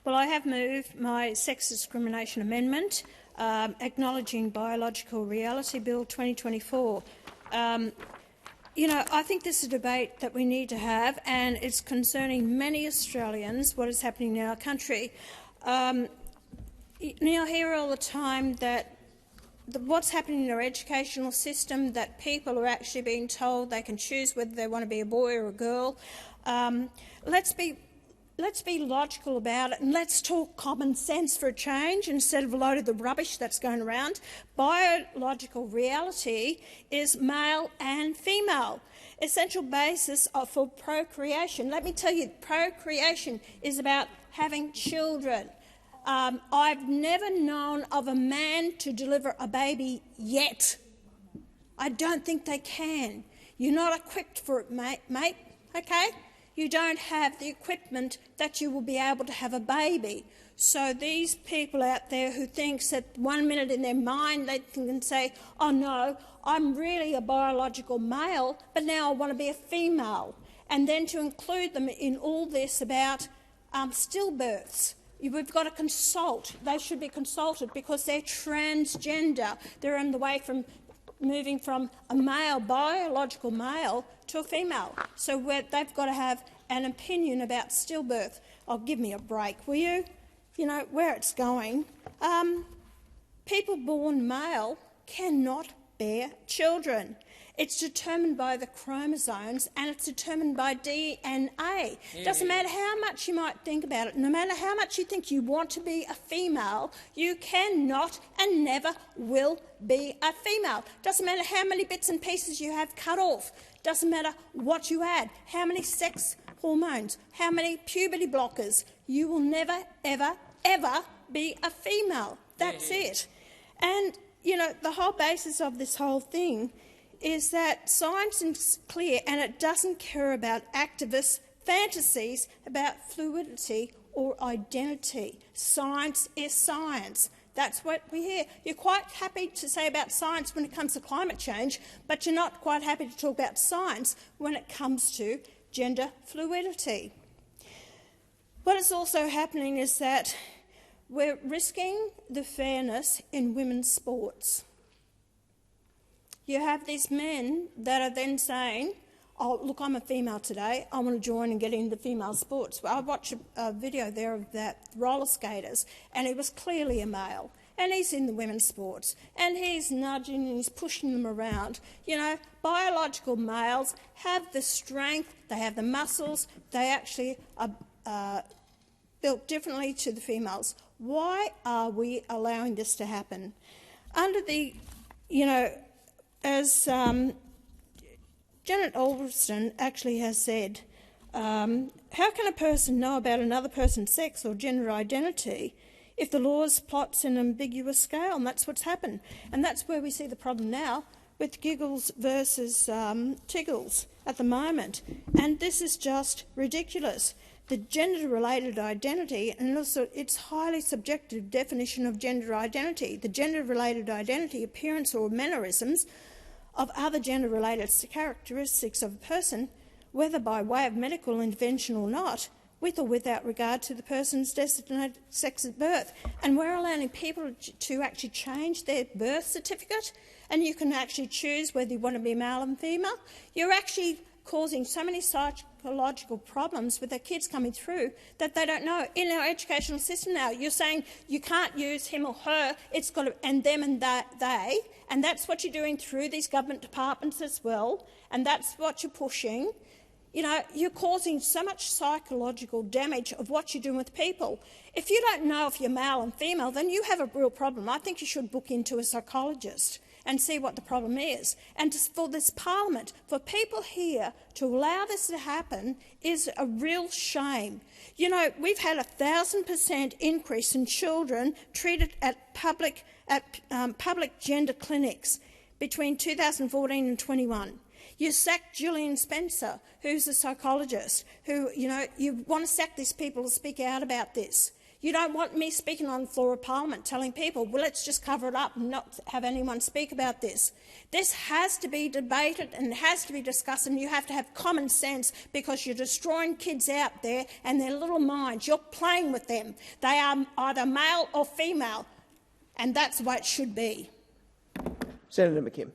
Well, I have moved my Sex Discrimination Amendment, acknowledging Biological Reality Bill 2024. I think this is a debate that we need to have, and it's concerning many Australians, what is happening in our country. I hear all the time that what's happening in our educational system, that people are actually being told they can choose whether they want to be a boy or a girl. Let's be logical about it, and let's talk common sense for a change instead of a load of the rubbish that's going around. Biological reality is male and female. Essential basis for procreation. Let me tell you, procreation is about having children. I've never known of a man to deliver a baby yet. I don't think they can. You're not equipped for it, mate, okay? You don't have the equipment that you will be able to have a baby. So these people out there who think that 1 minute in their mind they can say, oh no, I'm really a biological male, but now I want to be a female. And then to include them in all this about stillbirths. We've got to consult. They should be consulted because they're transgender. They're on the way from moving from a male, biological male, to a female. So they've got to have an opinion about stillbirth. Oh, give me a break, will you? You know, where it's going. People born male cannot bear children. It's determined by the chromosomes and it's determined by DNA. Doesn't matter how much you might think about it, no matter how much you think you want to be a female, you cannot and never will be a female. Doesn't matter how many bits and pieces you have cut off. Doesn't matter what you add, how many sex hormones, how many puberty blockers. You will never, ever, ever be a female. That's it. And, you know, the whole basis of this whole thing is that science is clear and it doesn't care about activists' fantasies about fluidity or identity. Science is science. That's what we hear. You're quite happy to say about science when it comes to climate change, but you're not quite happy to talk about science when it comes to gender fluidity. What is also happening is that we're risking the fairness in women's sports. You have these men that are then saying, oh, look, I'm a female today, I want to join and get into female sports. Well, I watched a video there of that roller skaters, and he was clearly a male, and he's in the women's sports, and he's nudging and he's pushing them around. You know, biological males have the strength, they have the muscles, they actually are built differently to the females. Why are we allowing this to happen? Under the, as Janet Alderston actually has said, how can a person know about another person's sex or gender identity if the laws plots an ambiguous scale? And that's what's happened. And that's where we see the problem now with giggles versus tiggles at the moment. And this is just ridiculous. The gender-related identity, and also its highly subjective definition of gender identity, the gender-related identity, appearance or mannerisms of other gender-related characteristics of a person, whether by way of medical intervention or not, with or without regard to the person's designated sex at birth. And we're allowing people to actually change their birth certificate, and you can actually choose whether you want to be male and female. You're actually causing so many psychological problems with their kids coming through that they don't know. In our educational system now, you're saying you can't use him or her, it's got to, and them and they, and that's what you're doing through these government departments as well, and that's what you're pushing. You know, you're causing so much psychological damage of what you're doing with people. If you don't know if you're male and female, then you have a real problem. I think you should book into a psychologist and see what the problem is. And for this parliament, for people here to allow this to happen is a real shame. You know, we've had 1,000% increase in children treated at public gender clinics between 2014 and 21. You sacked Gillian Spencer, who's a psychologist, who, you know, you want to sack these people to speak out about this. You don't want me speaking on the floor of Parliament telling people, well, let's just cover it up and not have anyone speak about this. This has to be debated and it has to be discussed, and you have to have common sense, because you're destroying kids out there and their little minds. You're playing with them. They are either male or female, and that's the way it should be. Senator McKim.